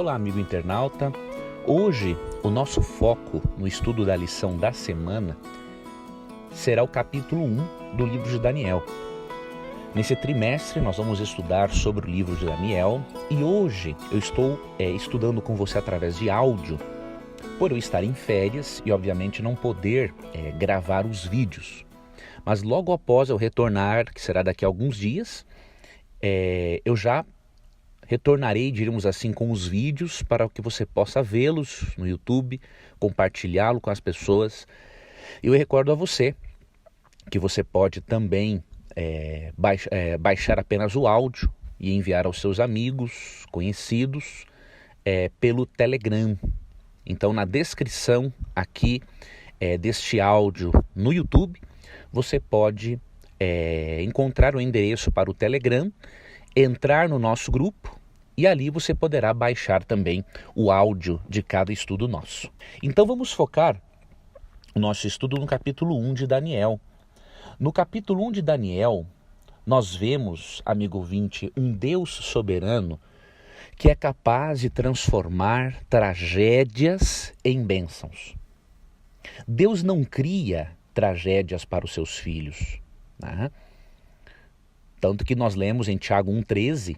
Olá, amigo internauta. Hoje, o nosso foco no estudo da lição da semana será o capítulo 1 do livro de Daniel. Nesse trimestre, nós vamos estudar sobre o livro de Daniel e hoje eu estou estudando com você através de áudio, por eu estar em férias e, obviamente, não poder gravar os vídeos. Mas logo após eu retornar, que será daqui a alguns dias, eu já retornarei, diríamos assim, com os vídeos para que você possa vê-los no YouTube, compartilhá-lo com as pessoas. Eu recordo a você que você pode também baixar apenas o áudio e enviar aos seus amigos, conhecidos, pelo Telegram. Então, na descrição aqui deste áudio no YouTube, você pode encontrar o endereço para o Telegram, entrar no nosso grupo e ali você poderá baixar também o áudio de cada estudo nosso. Então vamos focar o nosso estudo no capítulo 1 de Daniel. No capítulo 1 de Daniel, nós vemos, amigo ouvinte, um Deus soberano que é capaz de transformar tragédias em bênçãos. Deus não cria tragédias para os seus filhos, né? Tanto que nós lemos em Tiago 1,13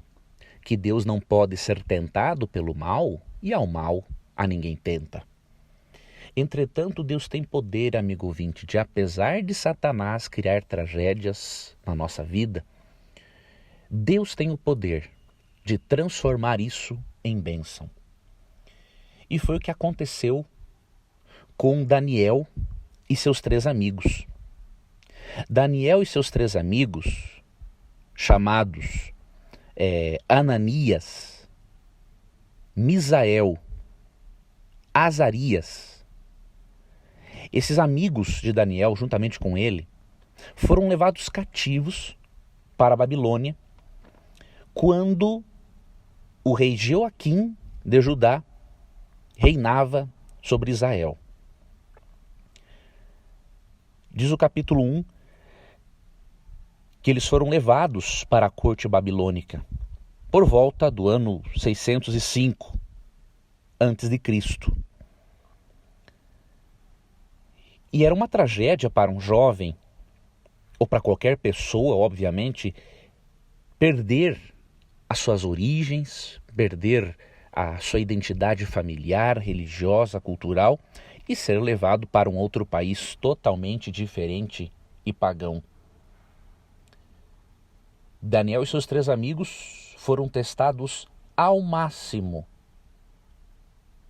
que Deus não pode ser tentado pelo mal e ao mal a ninguém tenta. Entretanto, Deus tem poder, amigo ouvinte, de apesar de Satanás criar tragédias na nossa vida, Deus tem o poder de transformar isso em bênção. E foi o que aconteceu com Daniel e seus 3 amigos. Daniel e seus 3 amigos, chamados Ananias, Misael, Azarias. Esses amigos de Daniel, juntamente com ele, foram levados cativos para a Babilônia quando o rei Joaquim de Judá reinava sobre Israel. Diz o capítulo 1 que eles foram levados para a corte babilônica por volta do ano 605 a.C. E era uma tragédia para um jovem, ou para qualquer pessoa, obviamente, perder as suas origens, perder a sua identidade familiar, religiosa, cultural e ser levado para um outro país totalmente diferente e pagão. Daniel e seus 3 amigos foram testados ao máximo,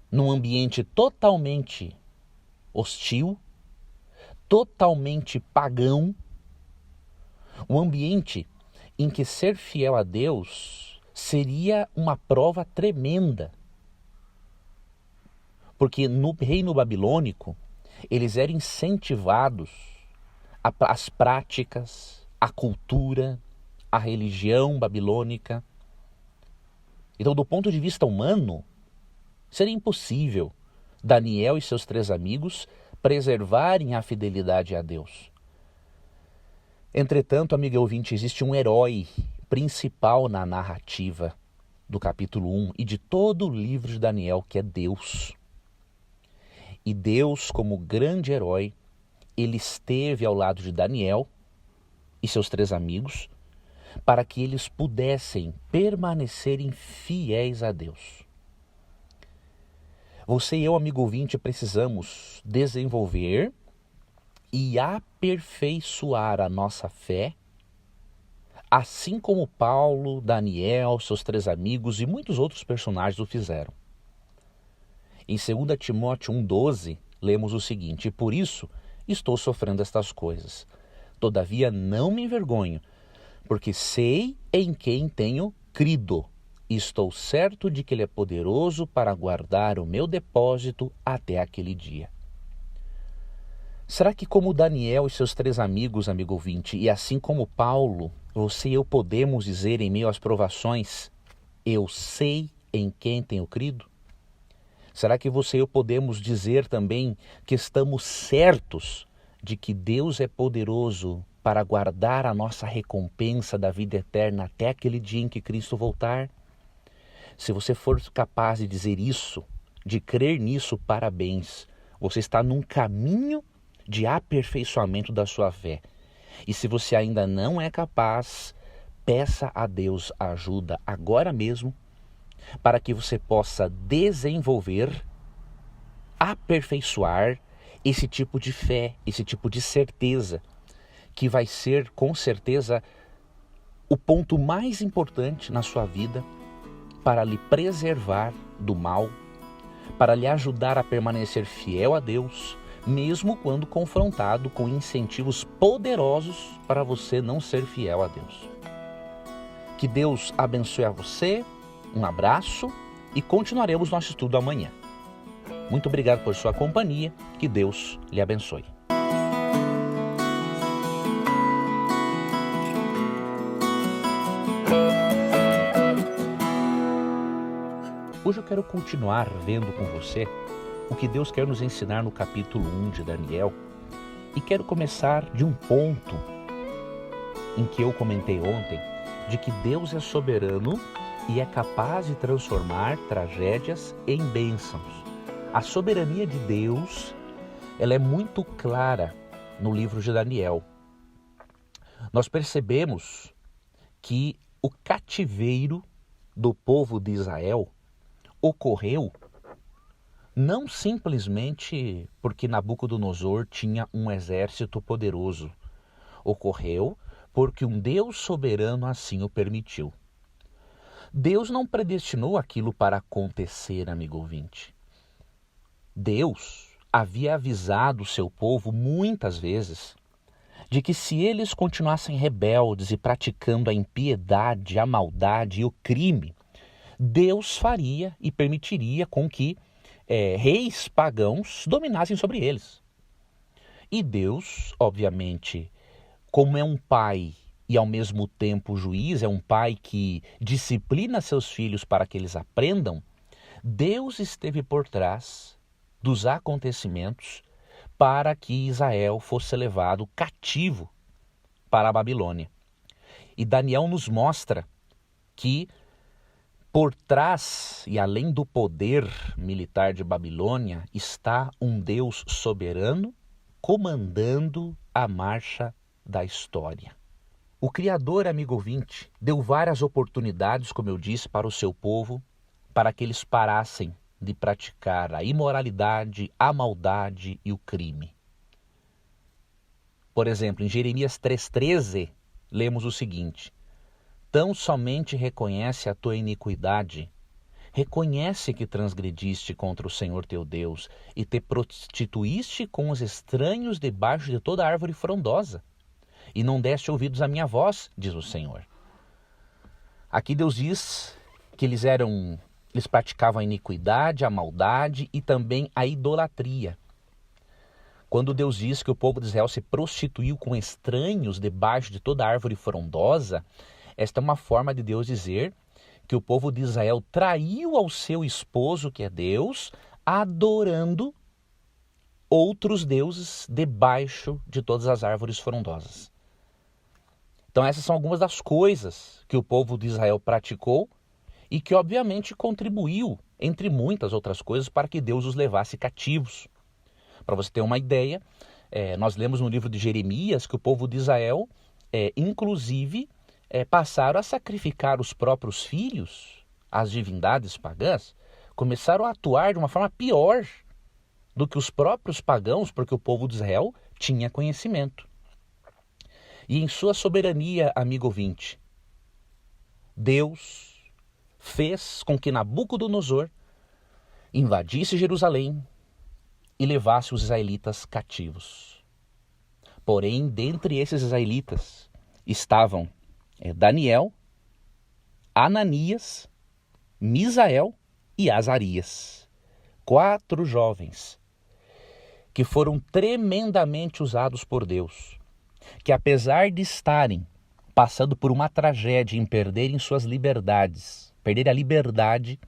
num ambiente totalmente hostil, totalmente pagão, um ambiente em que ser fiel a Deus seria uma prova tremenda. Porque no reino babilônico, eles eram incentivados às práticas, à cultura, à religião babilônica. Então, do ponto de vista humano, seria impossível Daniel e seus 3 amigos preservarem a fidelidade a Deus. Entretanto, amigo ouvinte, existe um herói principal na narrativa do capítulo 1 e de todo o livro de Daniel, que é Deus. E Deus, como grande herói, ele esteve ao lado de Daniel e seus 3 amigos para que eles pudessem permanecerem fiéis a Deus. Você e eu, amigo ouvinte, precisamos desenvolver e aperfeiçoar a nossa fé, assim como Paulo, Daniel, seus 3 amigos e muitos outros personagens o fizeram. Em 2 Timóteo 1,12, lemos o seguinte: por isso estou sofrendo estas coisas. Todavia não me envergonho, porque sei em quem tenho crido. E estou certo de que Ele é poderoso para guardar o meu depósito até aquele dia. Será que como Daniel e seus 3 amigos, amigo ouvinte, e assim como Paulo, você e eu podemos dizer em meio às provações, eu sei em quem tenho crido? Será que você e eu podemos dizer também que estamos certos de que Deus é poderoso para guardar a nossa recompensa da vida eterna até aquele dia em que Cristo voltar? Se você for capaz de dizer isso, de crer nisso, parabéns. Você está num caminho de aperfeiçoamento da sua fé. E se você ainda não é capaz, peça a Deus ajuda agora mesmo para que você possa desenvolver, aperfeiçoar esse tipo de fé, esse tipo de certeza, que vai ser com certeza o ponto mais importante na sua vida para lhe preservar do mal, para lhe ajudar a permanecer fiel a Deus, mesmo quando confrontado com incentivos poderosos para você não ser fiel a Deus. Que Deus abençoe a você, um abraço e continuaremos nosso estudo amanhã. Muito obrigado por sua companhia, que Deus lhe abençoe. Hoje eu quero continuar vendo com você o que Deus quer nos ensinar no capítulo 1 de Daniel, e quero começar de um ponto em que eu comentei ontem, de que Deus é soberano e é capaz de transformar tragédias em bênçãos. A soberania de Deus, ela é muito clara no livro de Daniel. Nós percebemos que o cativeiro do povo de Israel ocorreu não simplesmente porque Nabucodonosor tinha um exército poderoso. Ocorreu porque um Deus soberano assim o permitiu. Deus não predestinou aquilo para acontecer, amigo ouvinte. Deus havia avisado o seu povo muitas vezes de que se eles continuassem rebeldes e praticando a impiedade, a maldade e o crime, Deus faria e permitiria com que reis pagãos dominassem sobre eles. E Deus, obviamente, como é um pai e ao mesmo tempo juiz, é um pai que disciplina seus filhos para que eles aprendam, Deus esteve por trás dos acontecimentos para que Israel fosse levado cativo para a Babilônia. E Daniel nos mostra que por trás e além do poder militar de Babilônia está um Deus soberano comandando a marcha da história. O Criador, amigo ouvinte, deu várias oportunidades, como eu disse, para o seu povo, para que eles parassem de praticar a imoralidade, a maldade e o crime. Por exemplo, em Jeremias 3,13, lemos o seguinte: tão somente reconhece a tua iniquidade, reconhece que transgrediste contra o Senhor teu Deus e te prostituíste com os estranhos debaixo de toda árvore frondosa, e não deste ouvidos à minha voz, diz o Senhor. Aqui Deus diz que eles praticavam a iniquidade, a maldade e também a idolatria. Quando Deus diz que o povo de Israel se prostituiu com estranhos debaixo de toda árvore frondosa, esta é uma forma de Deus dizer que o povo de Israel traiu ao seu esposo, que é Deus, adorando outros deuses debaixo de todas as árvores frondosas. Então essas são algumas das coisas que o povo de Israel praticou e que obviamente contribuiu, entre muitas outras coisas, para que Deus os levasse cativos. Para você ter uma ideia, nós lemos no livro de Jeremias que o povo de Israel, inclusive, passaram a sacrificar os próprios filhos às divindades pagãs, começaram a atuar de uma forma pior do que os próprios pagãos, porque o povo de Israel tinha conhecimento. E em sua soberania, amigo ouvinte, Deus fez com que Nabucodonosor invadisse Jerusalém e levasse os israelitas cativos. Porém, dentre esses israelitas estavam Daniel, Ananias, Misael e Azarias, 4 jovens que foram tremendamente usados por Deus, que apesar de estarem passando por uma tragédia em perderem suas liberdades, perderem a liberdade,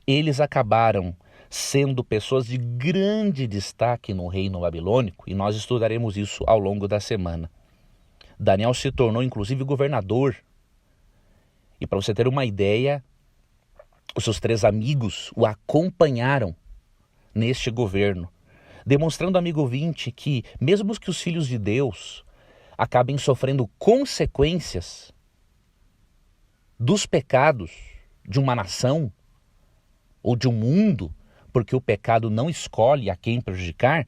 eles acabaram sendo pessoas de grande destaque no reino babilônico, e nós estudaremos isso ao longo da semana. Daniel se tornou inclusive governador. E para você ter uma ideia, Os seus 3 amigos o acompanharam neste governo, demonstrando, amigo ouvinte, que mesmo que os filhos de Deus acabem sofrendo consequências dos pecados de uma nação ou de um mundo, porque o pecado não escolhe a quem prejudicar,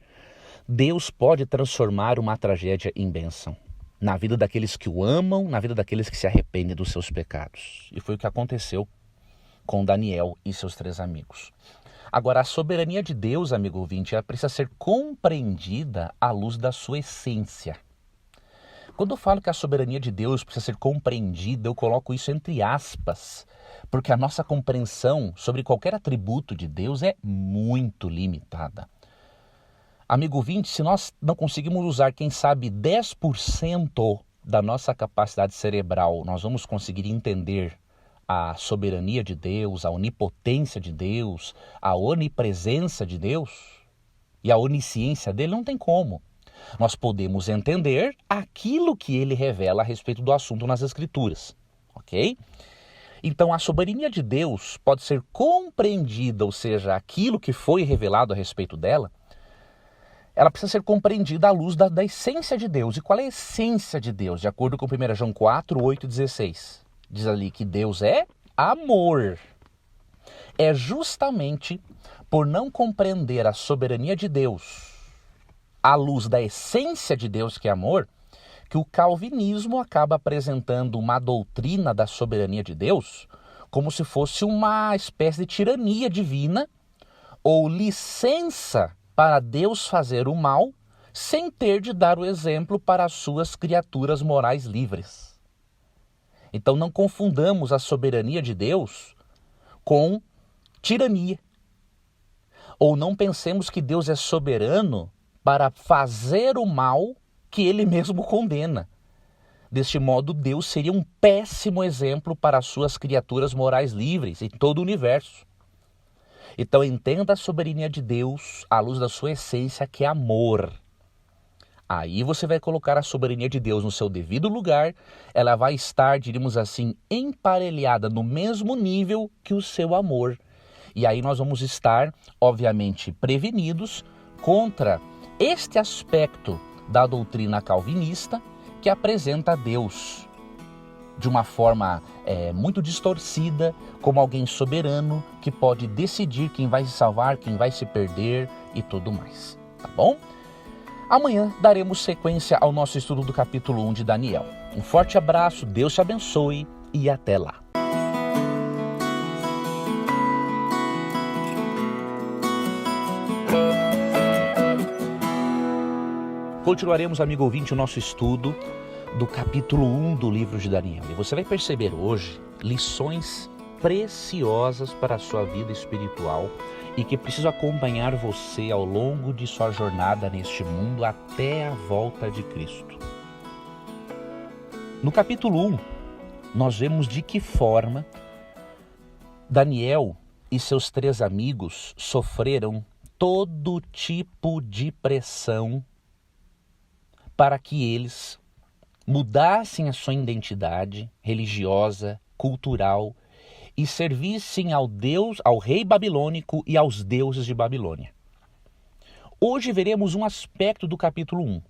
Deus pode transformar uma tragédia em bênção na vida daqueles que o amam, na vida daqueles que se arrependem dos seus pecados. E foi o que aconteceu com Daniel e seus 3 amigos. Agora, a soberania de Deus, amigo ouvinte, ela precisa ser compreendida à luz da sua essência. Quando eu falo que a soberania de Deus precisa ser compreendida, eu coloco isso entre aspas, porque a nossa compreensão sobre qualquer atributo de Deus é muito limitada. Amigo ouvinte, se nós não conseguimos usar, quem sabe, 10% da nossa capacidade cerebral, nós vamos conseguir entender a soberania de Deus, a onipotência de Deus, a onipresença de Deus e a onisciência dele, não tem como. Nós podemos entender aquilo que ele revela a respeito do assunto nas Escrituras, ok? Então a soberania de Deus pode ser compreendida, ou seja, aquilo que foi revelado a respeito dela, ela precisa ser compreendida à luz da essência de Deus. E qual é a essência de Deus? De acordo com 1 João 4, 8 e 16. Diz ali que Deus é amor. É justamente por não compreender a soberania de Deus à luz da essência de Deus, que é amor, que o calvinismo acaba apresentando uma doutrina da soberania de Deus como se fosse uma espécie de tirania divina ou licença para Deus fazer o mal sem ter de dar o exemplo para as suas criaturas morais livres. Então não confundamos a soberania de Deus com tirania. Ou não pensemos que Deus é soberano para fazer o mal que ele mesmo condena. Deste modo, Deus seria um péssimo exemplo para as suas criaturas morais livres em todo o universo. Então entenda a soberania de Deus à luz da sua essência, que é amor. Aí você vai colocar a soberania de Deus no seu devido lugar, ela vai estar, diríamos assim, emparelhada no mesmo nível que o seu amor. E aí nós vamos estar, obviamente, prevenidos contra este aspecto da doutrina calvinista que apresenta Deus de uma forma muito distorcida, como alguém soberano que pode decidir quem vai se salvar, quem vai se perder e tudo mais, tá bom? Amanhã daremos sequência ao nosso estudo do capítulo 1 de Daniel. Um forte abraço, Deus te abençoe e até lá. Continuaremos, amigo ouvinte, o nosso estudo do capítulo 1 do livro de Daniel. E você vai perceber hoje lições preciosas para a sua vida espiritual e que precisam acompanhar você ao longo de sua jornada neste mundo até a volta de Cristo. No capítulo 1, nós vemos de que forma Daniel e seus 3 amigos sofreram todo tipo de pressão para que eles mudassem a sua identidade religiosa, cultural e servissem ao rei babilônico e aos deuses de Babilônia. Hoje veremos um aspecto do capítulo 1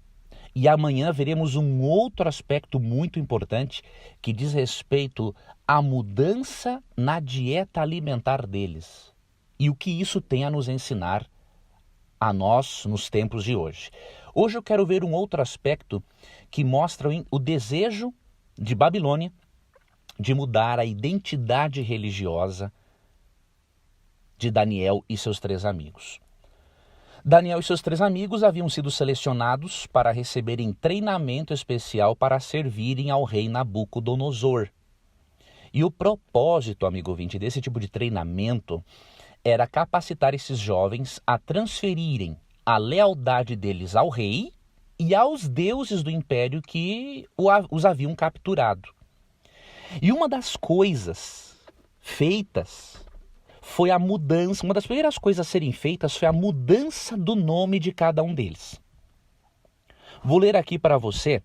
e amanhã veremos um outro aspecto muito importante que diz respeito à mudança na dieta alimentar deles e o que isso tem a nos ensinar a nós nos tempos de hoje. Hoje eu quero ver um outro aspecto que mostra o desejo de Babilônia de mudar a identidade religiosa de Daniel e seus 3 amigos. Daniel e seus 3 amigos haviam sido selecionados para receberem treinamento especial para servirem ao rei Nabucodonosor. E o propósito, amigo ouvinte, desse tipo de treinamento era capacitar esses jovens a transferirem a lealdade deles ao rei e aos deuses do império que os haviam capturado. E uma das coisas feitas foi a mudança, uma das primeiras coisas a serem feitas foi a mudança do nome de cada um deles. Vou ler aqui para você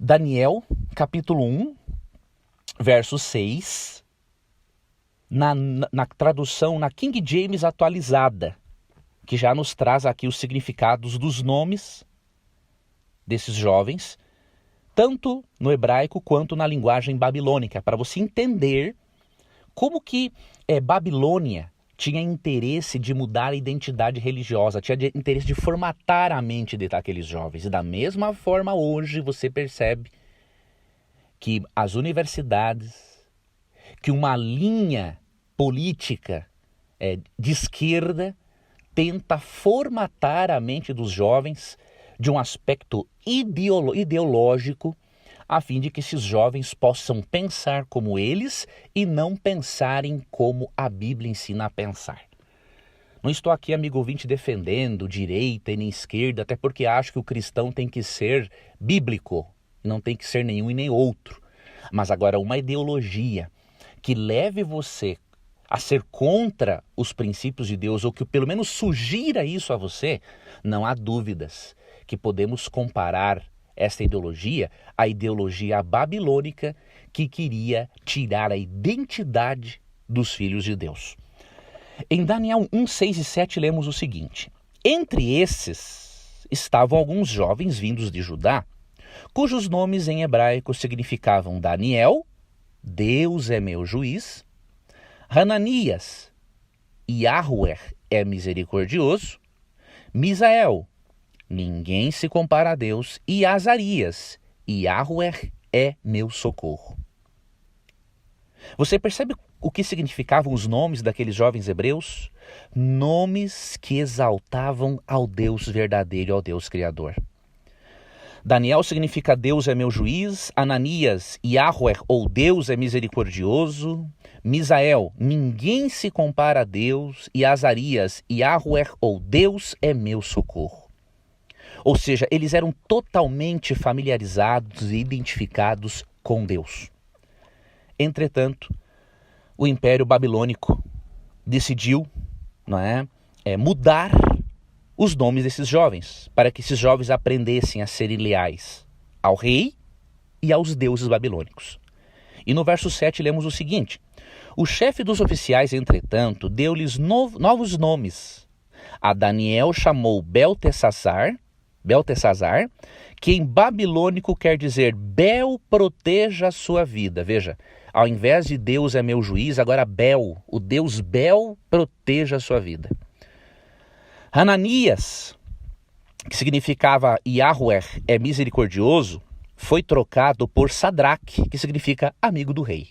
Daniel, capítulo 1, verso 6, na tradução, na King James atualizada, que já nos traz aqui os significados dos nomes desses jovens, tanto no hebraico quanto na linguagem babilônica, para você entender como que Babilônia tinha interesse de mudar a identidade religiosa, tinha interesse de formatar a mente daqueles jovens. E da mesma forma, hoje você percebe que as universidades, que uma linha política de esquerda tenta formatar a mente dos jovens de um aspecto ideológico, a fim de que esses jovens possam pensar como eles e não pensarem como a Bíblia ensina a pensar. Não estou aqui, amigo ouvinte, defendendo direita e nem esquerda, até porque acho que o cristão tem que ser bíblico, não tem que ser nenhum e nem outro. Mas agora uma ideologia que leve você a ser contra os princípios de Deus, ou que pelo menos sugira isso a você, não há dúvidas que podemos comparar esta ideologia à ideologia babilônica que queria tirar a identidade dos filhos de Deus. Em Daniel 1, 6 e 7 lemos o seguinte: entre esses estavam alguns jovens vindos de Judá, cujos nomes em hebraico significavam Daniel, Deus é meu juiz, Hananias, Yahweh é misericordioso, Misael, ninguém se compara a Deus, e Azarias, Yahweh é meu socorro. Você percebe o que significavam os nomes daqueles jovens hebreus? Nomes que exaltavam ao Deus verdadeiro, ao Deus Criador. Daniel significa Deus é meu juiz, Ananias, Yahweh ou Deus é misericordioso, Misael, ninguém se compara a Deus, e Azarias, Yahweh ou Deus é meu socorro. Ou seja, eles eram totalmente familiarizados e identificados com Deus. Entretanto, o Império Babilônico decidiu, mudar os nomes desses jovens, para que esses jovens aprendessem a serem leais ao rei e aos deuses babilônicos. E no verso 7 lemos o seguinte: o chefe dos oficiais, entretanto, deu-lhes novos nomes. A Daniel chamou Beltesazar, que em babilônico quer dizer Bel proteja a sua vida. Veja, ao invés de Deus é meu juiz, agora Bel, o Deus Bel proteja a sua vida. Hananias, que significava Yahweh é misericordioso, foi trocado por Sadraque, que significa amigo do rei.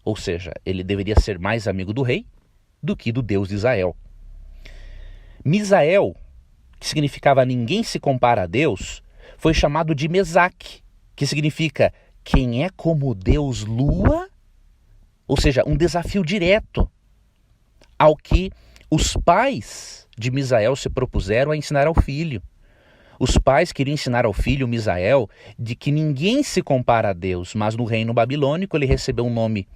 Ou seja, ele deveria ser mais amigo do rei do que do Deus de Israel. Misael, que significava ninguém se compara a Deus, foi chamado de Mesaque, que significa quem é como Deus Lua, ou seja, um desafio direto ao que os pais de Misael se propuseram a ensinar ao filho. Os pais queriam ensinar ao filho Misael de que ninguém se compara a Deus, mas no reino babilônico ele recebeu um nome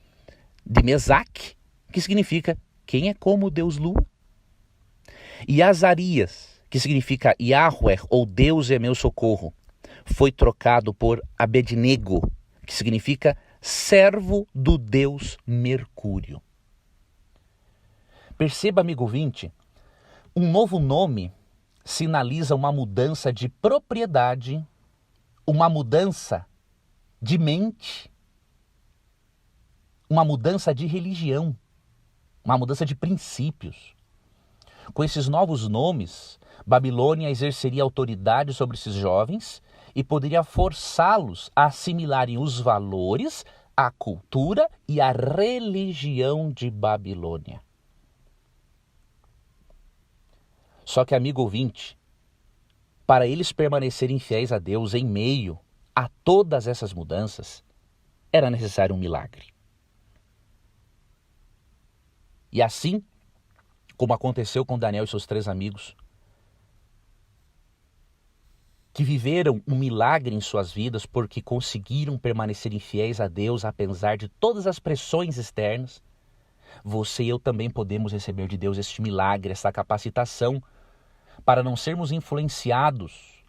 de Mesaque, que significa quem é como Deus Lua. E Azarias, que significa Yahweh ou Deus é meu socorro, foi trocado por Abednego, que significa servo do Deus Mercúrio. Perceba, amigo ouvinte, um novo nome sinaliza uma mudança de propriedade, uma mudança de mente, uma mudança de religião, uma mudança de princípios. Com esses novos nomes, Babilônia exerceria autoridade sobre esses jovens e poderia forçá-los a assimilarem os valores, a cultura e a religião de Babilônia. Só que, amigo ouvinte, para eles permanecerem fiéis a Deus em meio a todas essas mudanças, era necessário um milagre. E assim, como aconteceu com Daniel e seus 3 amigos, que viveram um milagre em suas vidas porque conseguiram permanecer fiéis a Deus apesar de todas as pressões externas, você e eu também podemos receber de Deus este milagre, essa capacitação para não sermos influenciados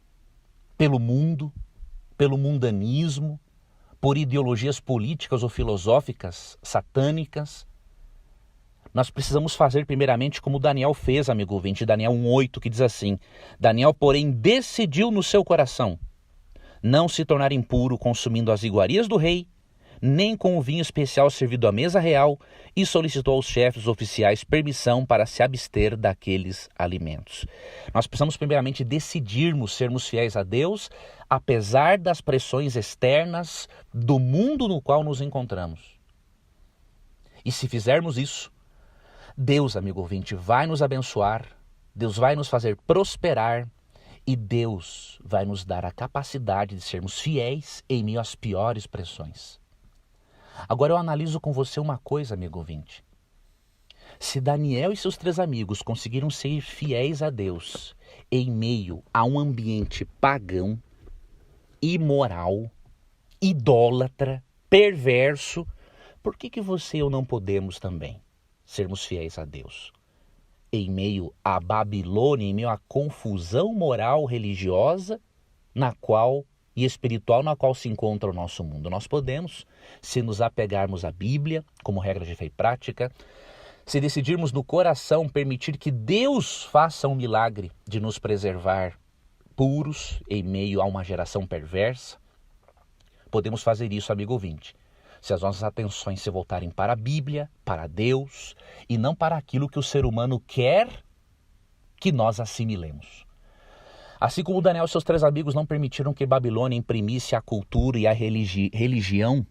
pelo mundo, pelo mundanismo, por ideologias políticas ou filosóficas satânicas. Nós precisamos fazer primeiramente como Daniel fez, amigo ouvinte, Daniel 1:8, que diz assim: Daniel, porém, decidiu no seu coração não se tornar impuro consumindo as iguarias do rei, nem com o vinho especial servido à mesa real, e solicitou aos chefes oficiais permissão para se abster daqueles alimentos. Nós precisamos primeiramente decidirmos sermos fiéis a Deus, apesar das pressões externas do mundo no qual nos encontramos. E se fizermos isso, Deus, amigo ouvinte, vai nos abençoar, Deus vai nos fazer prosperar e Deus vai nos dar a capacidade de sermos fiéis em meio às piores pressões. Agora eu analiso com você uma coisa, amigo ouvinte. Se Daniel e seus 3 amigos conseguiram ser fiéis a Deus em meio a um ambiente pagão, imoral, idólatra, perverso, por que você e eu não podemos também sermos fiéis a Deus? Em meio à Babilônia, em meio à confusão moral religiosa e espiritual na qual se encontra o nosso mundo. Nós podemos, se nos apegarmos à Bíblia como regra de fé e prática, se decidirmos no coração permitir que Deus faça um milagre de nos preservar puros em meio a uma geração perversa, podemos fazer isso, amigo ouvinte, se as nossas atenções se voltarem para a Bíblia, para Deus, e não para aquilo que o ser humano quer que nós assimilemos. Assim como Daniel e seus 3 amigos não permitiram que Babilônia imprimisse a cultura e a religião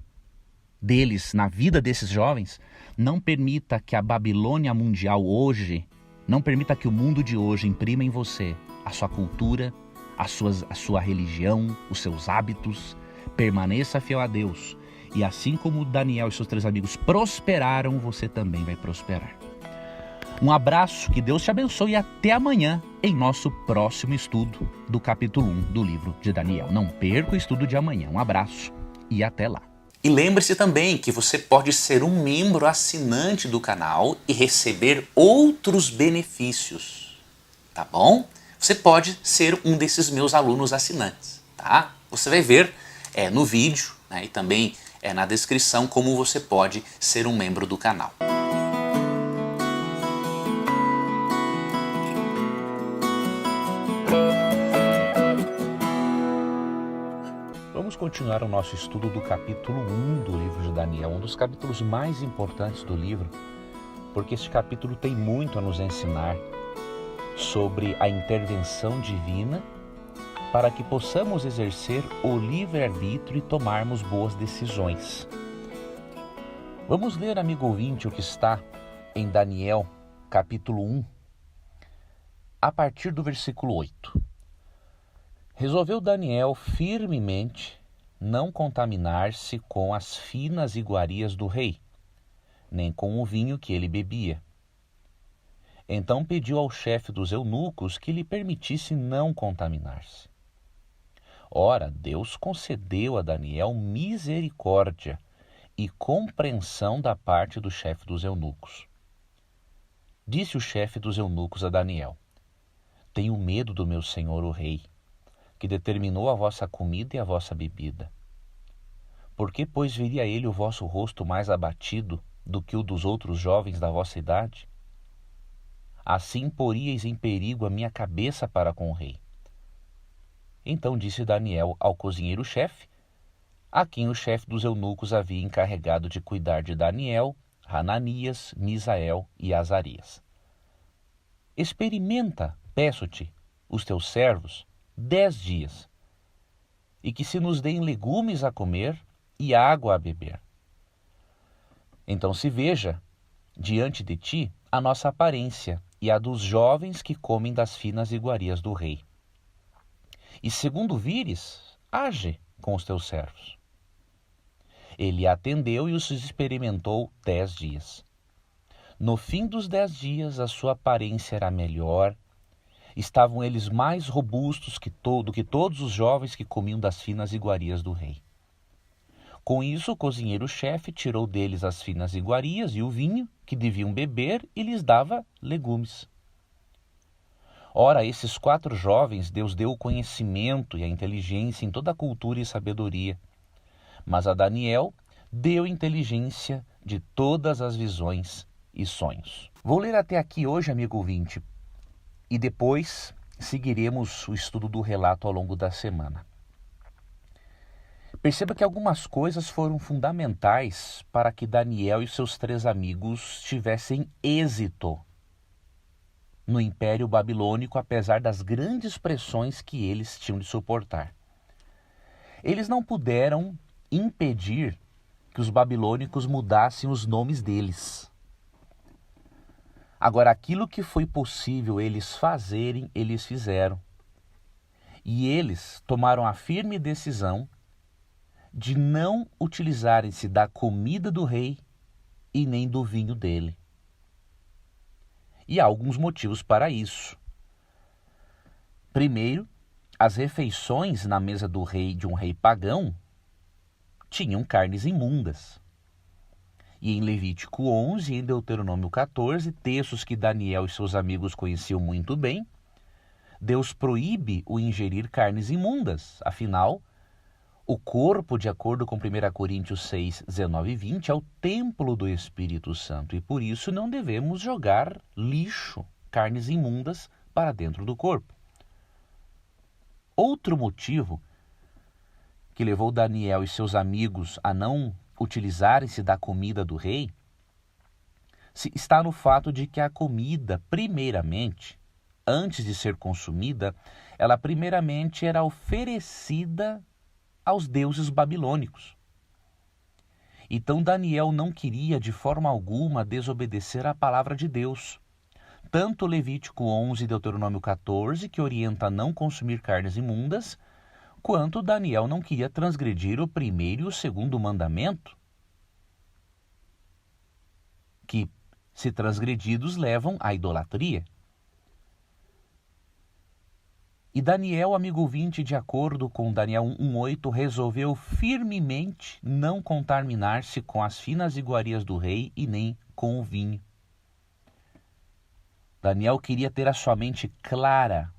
deles na vida desses jovens, não permita que a Babilônia mundial hoje, não permita que o mundo de hoje imprima em você a sua cultura, a sua religião, os seus hábitos. Permaneça fiel a Deus. E assim como Daniel e seus 3 amigos prosperaram, você também vai prosperar. Um abraço, que Deus te abençoe e até amanhã em nosso próximo estudo do capítulo 1 do livro de Daniel. Não perca o estudo de amanhã. Um abraço e até lá. E lembre-se também que você pode ser um membro assinante do canal e receber outros benefícios, tá bom? Você pode ser um desses meus alunos assinantes, tá? Você vai ver no vídeo, né, e também na descrição como você pode ser um membro do canal. Vamos continuar o nosso estudo do capítulo 1 do livro de Daniel, um dos capítulos mais importantes do livro, porque este capítulo tem muito a nos ensinar sobre a intervenção divina para que possamos exercer o livre-arbítrio e tomarmos boas decisões. Vamos ler, amigo ouvinte, o que está em Daniel, capítulo 1, a partir do versículo 8. Resolveu Daniel firmemente não contaminar-se com as finas iguarias do rei, nem com o vinho que ele bebia. Então pediu ao chefe dos eunucos que lhe permitisse não contaminar-se. Ora, Deus concedeu a Daniel misericórdia e compreensão da parte do chefe dos eunucos. Disse o chefe dos eunucos a Daniel: Tenho medo do meu senhor o rei, que determinou a vossa comida e a vossa bebida. Por que, pois, veria ele o vosso rosto mais abatido do que o dos outros jovens da vossa idade? Assim poríeis em perigo a minha cabeça para com o rei. Então disse Daniel ao cozinheiro-chefe, a quem o chefe dos eunucos havia encarregado de cuidar de Daniel, Hananias, Misael e Azarias: Experimenta, peço-te, os teus servos 10 dias, e que se nos deem legumes a comer e água a beber. Então se veja diante de ti a nossa aparência e a dos jovens que comem das finas iguarias do rei. E segundo vires, age com os teus servos. Ele atendeu e os experimentou 10 dias. No fim dos 10 dias, a sua aparência era melhor. Estavam eles mais robustos do que todos os jovens que comiam das finas iguarias do rei. Com isso, o cozinheiro-chefe tirou deles as finas iguarias e o vinho que deviam beber e lhes dava legumes. Ora, a esses 4 jovens Deus deu o conhecimento e a inteligência em toda a cultura e sabedoria. mas a Daniel deu inteligência de todas as visões e sonhos. Vou ler até aqui hoje, amigo ouvinte, e depois seguiremos o estudo do relato ao longo da semana. Perceba que algumas coisas foram fundamentais para que Daniel e seus 3 amigos tivessem êxito no Império Babilônico, apesar das grandes pressões que eles tinham de suportar. Eles não puderam impedir que os babilônicos mudassem os nomes deles. Agora, aquilo que foi possível eles fazerem, eles fizeram. E eles tomaram a firme decisão de não utilizarem-se da comida do rei e nem do vinho dele. E há alguns motivos para isso. Primeiro, as refeições na mesa do rei, de um rei pagão, tinham carnes imundas. E em Levítico 11 e em Deuteronômio 14, textos que Daniel e seus amigos conheciam muito bem, Deus proíbe o ingerir carnes imundas. Afinal, o corpo, de acordo com 1 Coríntios 6, 19 e 20, é o templo do Espírito Santo. E por isso não devemos jogar lixo, carnes imundas, para dentro do corpo. Outro motivo que levou Daniel e seus amigos a não utilizarem-se da comida do rei está no fato de que a comida, primeiramente, antes de ser consumida, ela primeiramente era oferecida aos deuses babilônicos. Então Daniel não queria de forma alguma desobedecer à palavra de Deus. Tanto Levítico 11 e Deuteronômio 14, que orienta a não consumir carnes imundas, quanto Daniel não queria transgredir o primeiro e o segundo mandamento, que, se transgredidos, levam à idolatria. E Daniel, amigo ouvinte, de acordo com Daniel 1:8, resolveu firmemente não contaminar-se com as finas iguarias do rei e nem com o vinho. Daniel queria ter a sua mente clara,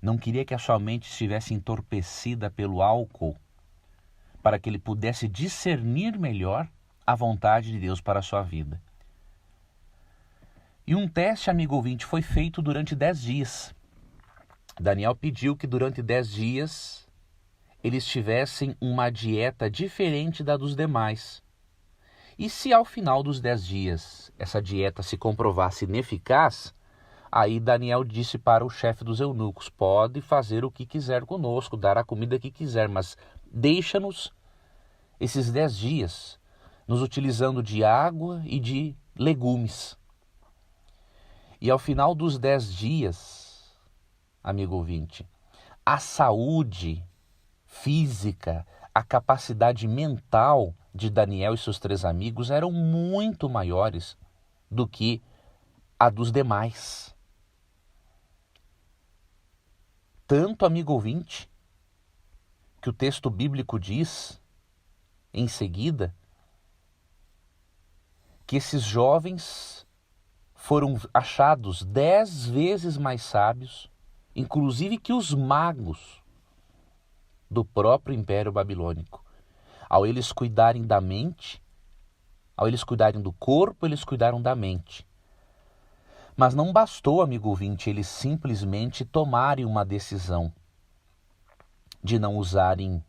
não queria que a sua mente estivesse entorpecida pelo álcool, para que ele pudesse discernir melhor a vontade de Deus para a sua vida. E um teste, amigo ouvinte, foi feito durante 10 dias. Daniel pediu que durante 10 dias eles tivessem uma dieta diferente da dos demais. E se ao final dos 10 dias essa dieta se comprovasse ineficaz, aí Daniel disse para o chefe dos eunucos: pode fazer o que quiser conosco, dar a comida que quiser, mas deixa-nos esses 10 dias nos utilizando de água e de legumes. E ao final dos 10 dias, amigo ouvinte, a saúde física, a capacidade mental de Daniel e seus 3 amigos eram muito maiores do que a dos demais. Tanto, amigo ouvinte, que o texto bíblico diz, em seguida, que esses jovens foram achados 10 vezes mais sábios, inclusive que os magos do próprio Império Babilônico. Ao eles cuidarem da mente, ao eles cuidarem do corpo, eles cuidaram da mente. Mas não bastou, amigo ouvinte, eles simplesmente tomarem uma decisão de não usarem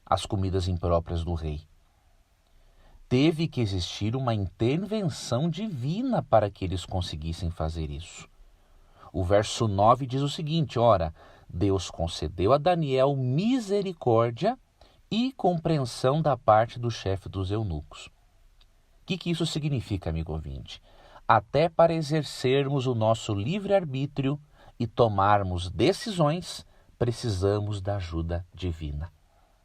as comidas impróprias do rei. Teve que existir uma intervenção divina para que eles conseguissem fazer isso. O verso 9 diz o seguinte: ora, Deus concedeu a Daniel misericórdia e compreensão da parte do chefe dos eunucos. O que isso significa, amigo ouvinte? Até para exercermos o nosso livre-arbítrio e tomarmos decisões, precisamos da ajuda divina.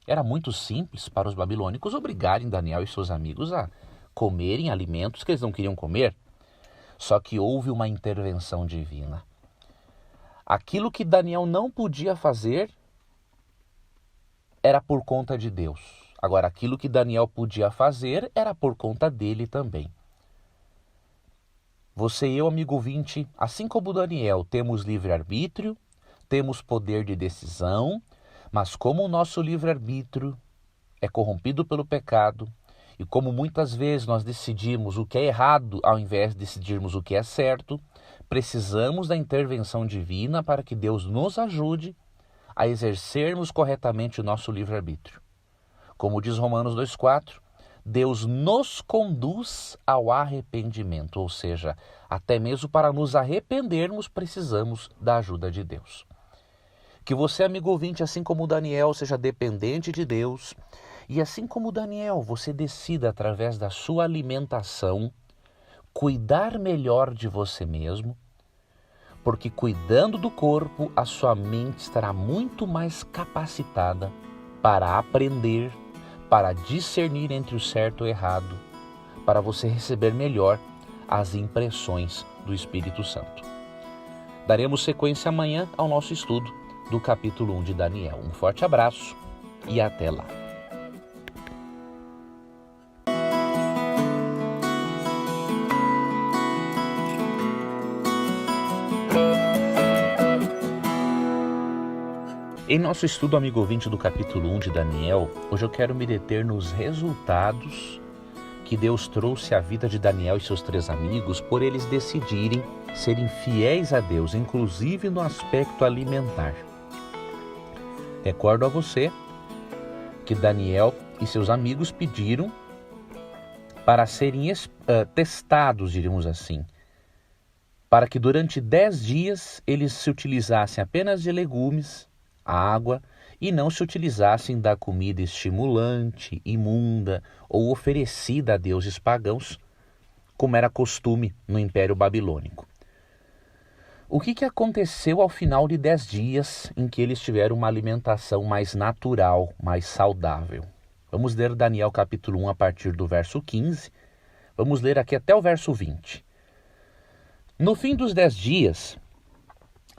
Era muito simples para os babilônicos obrigarem Daniel e seus amigos a comerem alimentos que eles não queriam comer. Só que houve uma intervenção divina. Aquilo que Daniel não podia fazer era por conta de Deus. Agora, aquilo que Daniel podia fazer era por conta dele também. Você e eu, amigo ouvinte, assim como Daniel, temos livre-arbítrio, temos poder de decisão, mas como o nosso livre-arbítrio é corrompido pelo pecado, e como muitas vezes nós decidimos o que é errado ao invés de decidirmos o que é certo, precisamos da intervenção divina para que Deus nos ajude a exercermos corretamente o nosso livre-arbítrio. Como diz Romanos 2,4, Deus nos conduz ao arrependimento, ou seja, até mesmo para nos arrependermos precisamos da ajuda de Deus. Que você, amigo ouvinte, assim como Daniel, seja dependente de Deus e assim como Daniel, você decida através da sua alimentação cuidar melhor de você mesmo, porque cuidando do corpo, a sua mente estará muito mais capacitada para aprender, para discernir entre o certo e o errado, para você receber melhor as impressões do Espírito Santo. Daremos sequência amanhã ao nosso estudo do capítulo 1 de Daniel. Um forte abraço e até lá. Em nosso estudo, amigo ouvinte, do capítulo 1 de Daniel, hoje eu quero me deter nos resultados que Deus trouxe à vida de Daniel e seus 3 amigos por eles decidirem serem fiéis a Deus, inclusive no aspecto alimentar. Recordo a você que Daniel e seus amigos pediram para serem testados, diríamos assim, para que durante 10 dias eles se utilizassem apenas de legumes, água, e não se utilizassem da comida estimulante, imunda ou oferecida a deuses pagãos, como era costume no Império Babilônico. O que aconteceu ao final de 10 dias em que eles tiveram uma alimentação mais natural, mais saudável? Vamos ler Daniel capítulo 1 a partir do verso 15. Vamos ler aqui até o verso 20. No fim dos 10 dias,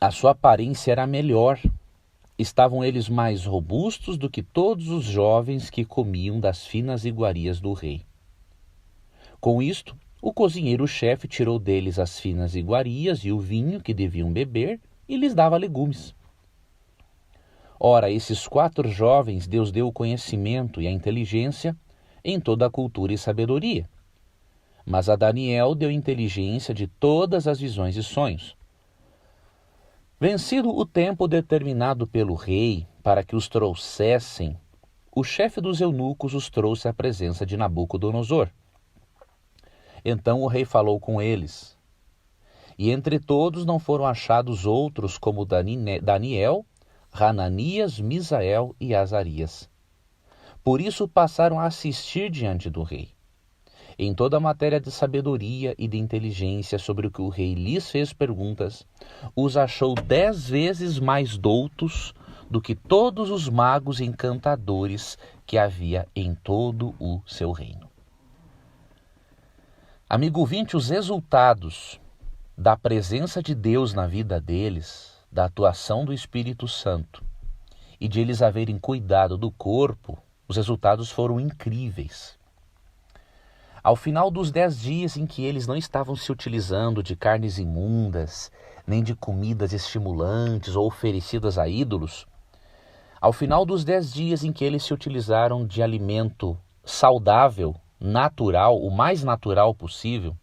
a sua aparência era melhor. Estavam eles mais robustos do que todos os jovens que comiam das finas iguarias do rei. Com isto, o cozinheiro-chefe tirou deles as finas iguarias e o vinho que deviam beber e lhes dava legumes. Ora, a esses 4 jovens Deus deu o conhecimento e a inteligência em toda a cultura e sabedoria. Mas a Daniel deu inteligência de todas as visões e sonhos. Vencido o tempo determinado pelo rei para que os trouxessem, o chefe dos eunucos os trouxe à presença de Nabucodonosor. Então o rei falou com eles, e entre todos não foram achados outros como Daniel, Hananias, Misael e Azarias. Por isso passaram a assistir diante do rei. Em toda a matéria de sabedoria e de inteligência sobre o que o rei lhes fez perguntas, os achou 10 vezes mais doutos do que todos os magos e encantadores que havia em todo o seu reino. Amigo ouvinte, os resultados da presença de Deus na vida deles, da atuação do Espírito Santo e de eles haverem cuidado do corpo, os resultados foram incríveis. Ao final dos 10 dias em que eles não estavam se utilizando de carnes imundas, nem de comidas estimulantes ou oferecidas a ídolos, ao final dos 10 dias em que eles se utilizaram de alimento saudável, natural, o mais natural possível,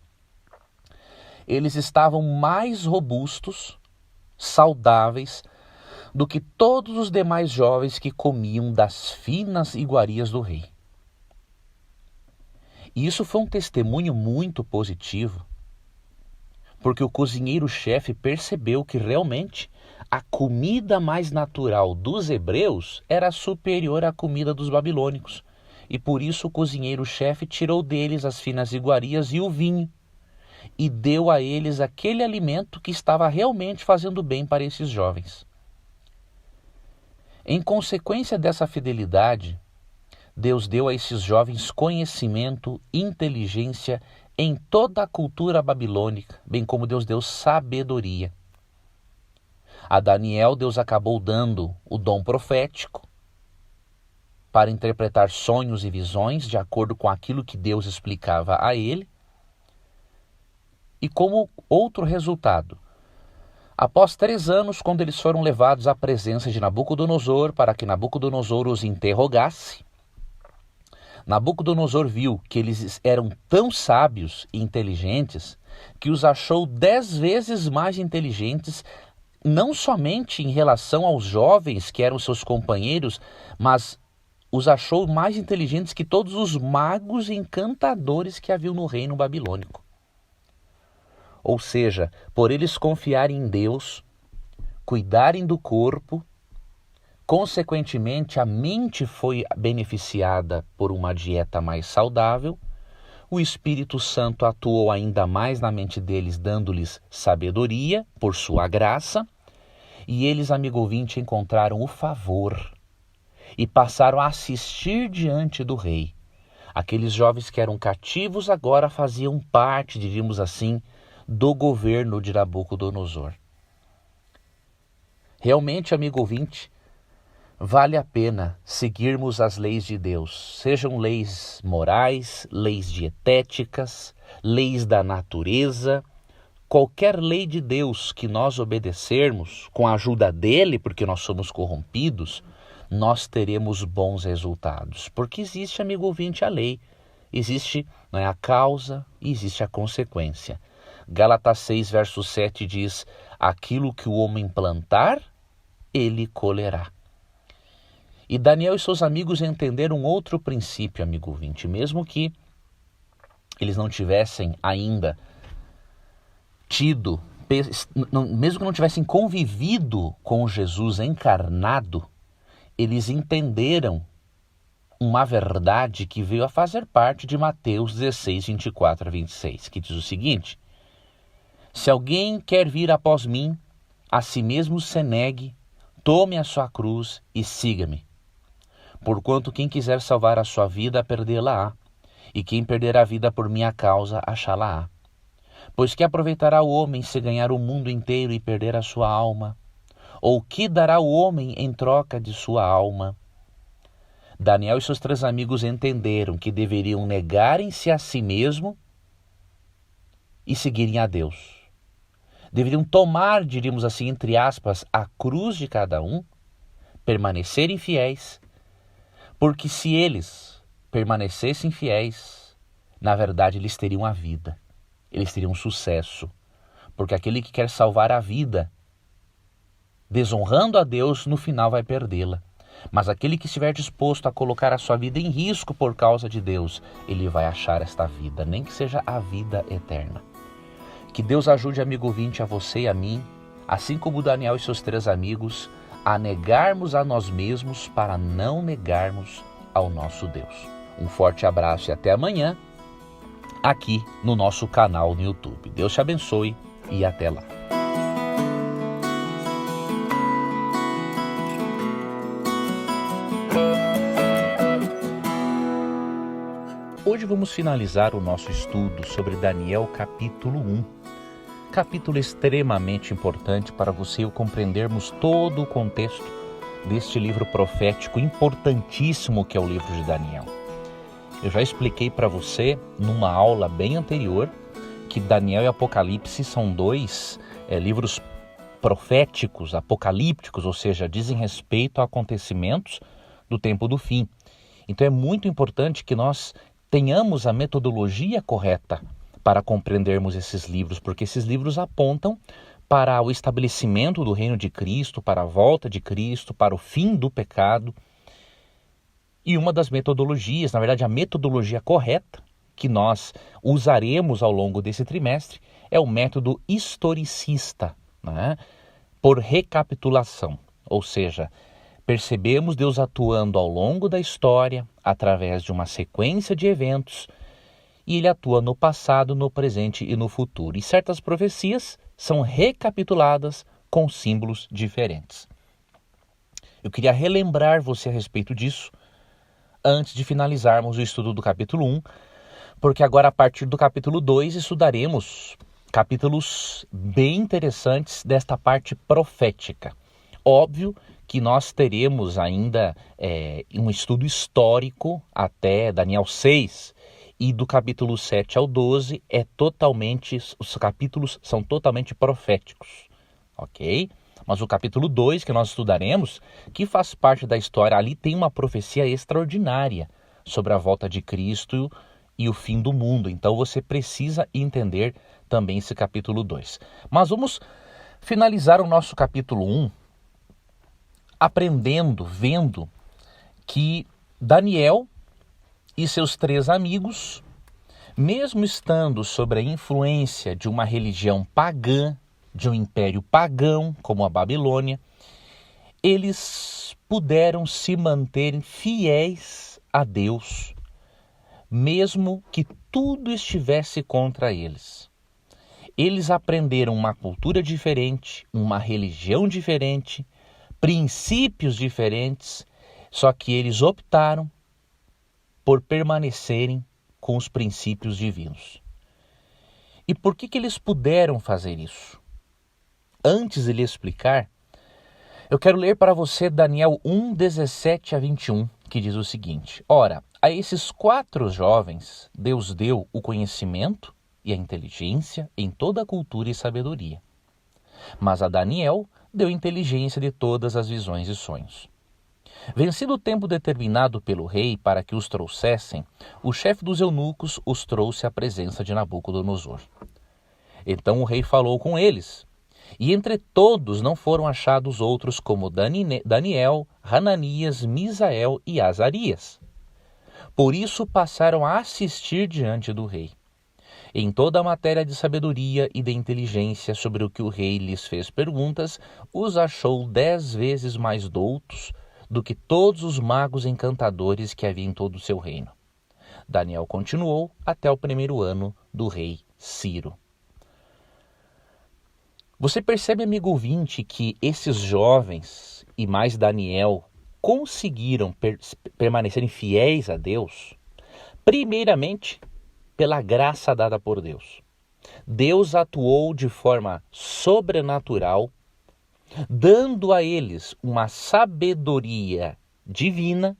eles estavam mais robustos, saudáveis, do que todos os demais jovens que comiam das finas iguarias do rei. E isso foi um testemunho muito positivo, porque o cozinheiro-chefe percebeu que realmente a comida mais natural dos hebreus era superior à comida dos babilônicos. E por isso o cozinheiro-chefe tirou deles as finas iguarias e o vinho, e deu a eles aquele alimento que estava realmente fazendo bem para esses jovens. Em consequência dessa fidelidade, Deus deu a esses jovens conhecimento, inteligência em toda a cultura babilônica, bem como Deus deu sabedoria. A Daniel, Deus acabou dando o dom profético para interpretar sonhos e visões de acordo com aquilo que Deus explicava a ele. E como outro resultado, após 3 anos, quando eles foram levados à presença de Nabucodonosor para que Nabucodonosor os interrogasse, Nabucodonosor viu que eles eram tão sábios e inteligentes que os achou 10 vezes mais inteligentes, não somente em relação aos jovens que eram seus companheiros, mas os achou mais inteligentes que todos os magos e encantadores que haviam no reino babilônico. Ou seja, por eles confiarem em Deus, cuidarem do corpo, consequentemente a mente foi beneficiada por uma dieta mais saudável, o Espírito Santo atuou ainda mais na mente deles, dando-lhes sabedoria por sua graça, e eles, amigo ouvinte, encontraram o favor e passaram a assistir diante do rei. Aqueles jovens que eram cativos agora faziam parte, diríamos assim, do governo de Nabucodonosor. Realmente, amigo ouvinte, vale a pena seguirmos as leis de Deus, sejam leis morais, leis dietéticas, leis da natureza, qualquer lei de Deus que nós obedecermos, com a ajuda dele, porque nós somos corrompidos, nós teremos bons resultados. Porque existe, amigo ouvinte, a lei, existe, não é, a causa e existe a consequência. Gálatas 6, verso 7 diz: aquilo que o homem plantar, ele colherá. E Daniel e seus amigos entenderam outro princípio, amigo ouvinte, mesmo que eles não tivessem ainda mesmo que não tivessem convivido com Jesus encarnado, eles entenderam uma verdade que veio a fazer parte de Mateus 16, 24 a 26, que diz o seguinte: se alguém quer vir após mim, a si mesmo se negue, tome a sua cruz e siga-me. Porquanto quem quiser salvar a sua vida, perdê-la-á, e quem perder a vida por minha causa, achá-la-á. Pois que aproveitará o homem se ganhar o mundo inteiro e perder a sua alma? Ou que dará o homem em troca de sua alma? Daniel e seus 3 amigos entenderam que deveriam negarem-se a si mesmo e seguirem a Deus. Deveriam tomar, diríamos assim, entre aspas, a cruz de cada um, permanecerem fiéis, porque se eles permanecessem fiéis, na verdade eles teriam a vida, eles teriam sucesso, porque aquele que quer salvar a vida, desonrando a Deus, no final vai perdê-la. Mas aquele que estiver disposto a colocar a sua vida em risco por causa de Deus, ele vai achar esta vida, nem que seja a vida eterna. Que Deus ajude, amigo ouvinte, a você e a mim, assim como Daniel e seus 3 amigos, a negarmos a nós mesmos para não negarmos ao nosso Deus. Um forte abraço e até amanhã, aqui no nosso canal no YouTube. Deus te abençoe e até lá. Hoje vamos finalizar o nosso estudo sobre Daniel capítulo 1. Capítulo extremamente importante para você e eu compreendermos todo o contexto deste livro profético importantíssimo que é o livro de Daniel. Eu já expliquei para você numa aula bem anterior que Daniel e Apocalipse são 2 livros proféticos, apocalípticos, ou seja, dizem respeito a acontecimentos do tempo do fim. Então é muito importante que nós tenhamos a metodologia correta para compreendermos esses livros, porque esses livros apontam para o estabelecimento do reino de Cristo, para a volta de Cristo, para o fim do pecado. E uma das metodologias, na verdade a metodologia correta que nós usaremos ao longo desse trimestre é o método historicista, né? Por recapitulação, ou seja, percebemos Deus atuando ao longo da história através de uma sequência de eventos e ele atua no passado, no presente e no futuro. E certas profecias são recapituladas com símbolos diferentes. Eu queria relembrar você a respeito disso antes de finalizarmos o estudo do capítulo 1, porque agora a partir do capítulo 2 estudaremos capítulos bem interessantes desta parte profética. Óbvio que nós teremos ainda um estudo histórico até Daniel 6, e do capítulo 7 ao 12 os capítulos são totalmente proféticos, ok? Mas o capítulo 2 que nós estudaremos, que faz parte da história, ali tem uma profecia extraordinária sobre a volta de Cristo e o fim do mundo. Então você precisa entender também esse capítulo 2. Mas vamos finalizar o nosso capítulo 1 aprendendo, vendo que Daniel e seus 3 amigos, mesmo estando sob a influência de uma religião pagã, de um império pagão como a Babilônia, eles puderam se manter fiéis a Deus, mesmo que tudo estivesse contra eles. Eles aprenderam uma cultura diferente, uma religião diferente, princípios diferentes, só que eles optaram por permanecerem com os princípios divinos. E por que eles puderam fazer isso? Antes de lhe explicar, eu quero ler para você Daniel 1, 17 a 21, que diz o seguinte: Ora, a esses 4 jovens, Deus deu o conhecimento e a inteligência em toda a cultura e sabedoria. Mas a Daniel deu inteligência de todas as visões e sonhos. Vencido o tempo determinado pelo rei para que os trouxessem, o chefe dos eunucos os trouxe à presença de Nabucodonosor. Então o rei falou com eles, e entre todos não foram achados outros como Daniel, Hananias, Misael e Azarias. Por isso passaram a assistir diante do rei. Em toda a matéria de sabedoria e de inteligência sobre o que o rei lhes fez perguntas, os achou 10 vezes mais doutos do que todos os magos encantadores que havia em todo o seu reino. Daniel continuou até o 1º ano do rei Ciro. Você percebe, amigo ouvinte, que esses jovens e mais Daniel conseguiram permanecerem fiéis a Deus, primeiramente pela graça dada por Deus. Deus atuou de forma sobrenatural, dando a eles uma sabedoria divina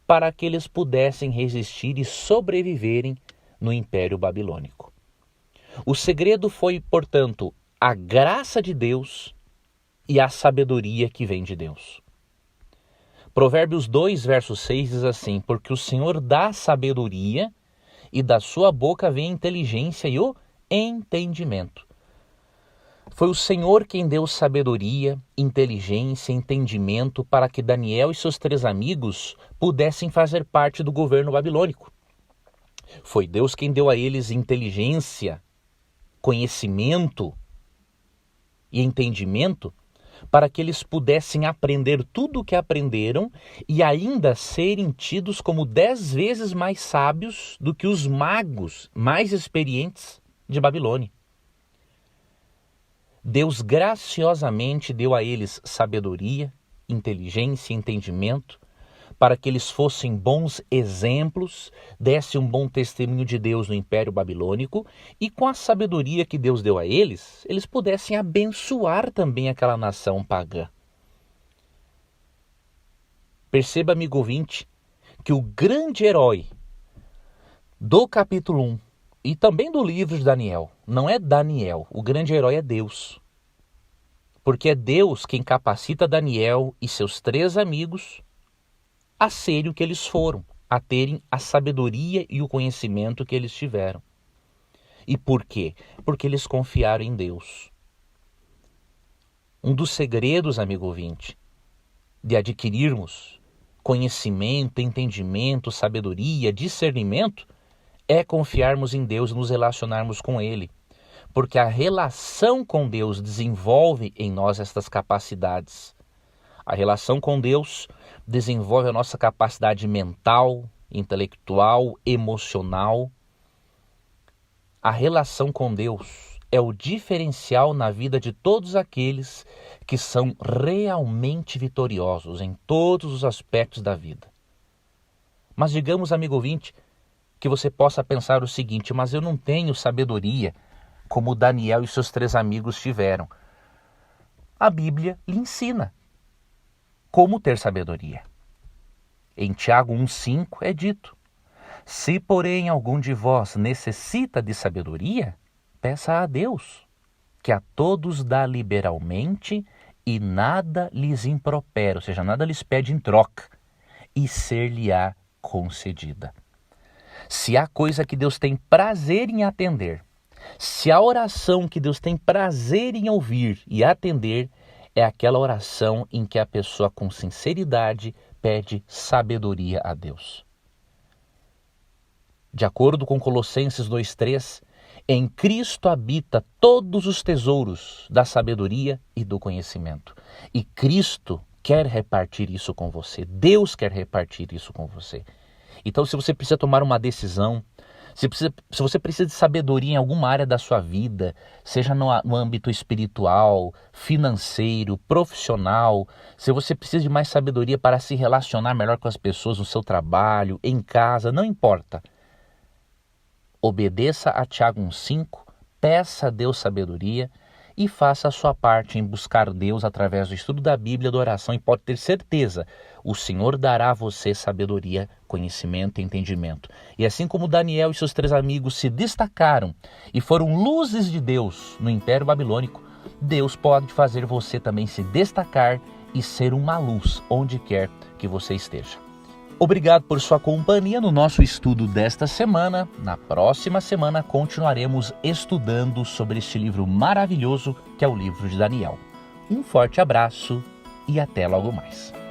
para que eles pudessem resistir e sobreviverem no Império Babilônico. O segredo foi, portanto, a graça de Deus e a sabedoria que vem de Deus. Provérbios 2, verso 6 diz assim: Porque o Senhor dá sabedoria e da sua boca vem a inteligência e o entendimento. Foi o Senhor quem deu sabedoria, inteligência, entendimento para que Daniel e seus 3 amigos pudessem fazer parte do governo babilônico. Foi Deus quem deu a eles inteligência, conhecimento e entendimento para que eles pudessem aprender tudo o que aprenderam e ainda serem tidos como 10 vezes mais sábios do que os magos mais experientes de Babilônia. Deus graciosamente deu a eles sabedoria, inteligência e entendimento para que eles fossem bons exemplos, dessem um bom testemunho de Deus no Império Babilônico e com a sabedoria que Deus deu a eles, eles pudessem abençoar também aquela nação pagã. Perceba, amigo ouvinte, que o grande herói do capítulo 1 e também do livro de Daniel não é Daniel, o grande herói é Deus. Porque é Deus quem capacita Daniel e seus 3 amigos a serem o que eles foram, a terem a sabedoria e o conhecimento que eles tiveram. E por quê? Porque eles confiaram em Deus. Um dos segredos, amigo ouvinte, de adquirirmos conhecimento, entendimento, sabedoria, discernimento, é confiarmos em Deus e nos relacionarmos com Ele. Porque a relação com Deus desenvolve em nós estas capacidades. A relação com Deus desenvolve a nossa capacidade mental, intelectual, emocional. A relação com Deus é o diferencial na vida de todos aqueles que são realmente vitoriosos em todos os aspectos da vida. Mas digamos, amigo ouvinte, que você possa pensar o seguinte: mas eu não tenho sabedoria como Daniel e seus 3 amigos tiveram. A Bíblia lhe ensina como ter sabedoria. Em Tiago 1,5 é dito: se porém algum de vós necessita de sabedoria, peça a Deus, que a todos dá liberalmente e nada lhes impropera, ou seja, nada lhes pede em troca, e ser-lhe-á concedida. Se há coisa que Deus tem prazer em atender, se a oração que Deus tem prazer em ouvir e atender, é aquela oração em que a pessoa com sinceridade pede sabedoria a Deus. De acordo com Colossenses 2:3, em Cristo habita todos os tesouros da sabedoria e do conhecimento. E Cristo quer repartir isso com você. Deus quer repartir isso com você. Então, se você precisa tomar uma decisão, se você precisa de sabedoria em alguma área da sua vida, seja no âmbito espiritual, financeiro, profissional, se você precisa de mais sabedoria para se relacionar melhor com as pessoas no seu trabalho, em casa, não importa. Obedeça a Tiago 1,5, peça a Deus sabedoria e faça a sua parte em buscar Deus através do estudo da Bíblia, da oração, e pode ter certeza, o Senhor dará a você sabedoria, conhecimento e entendimento. E assim como Daniel e seus 3 amigos se destacaram e foram luzes de Deus no Império Babilônico, Deus pode fazer você também se destacar e ser uma luz onde quer que você esteja. Obrigado por sua companhia no nosso estudo desta semana. Na próxima semana continuaremos estudando sobre este livro maravilhoso que é o livro de Daniel. Um forte abraço e até logo mais.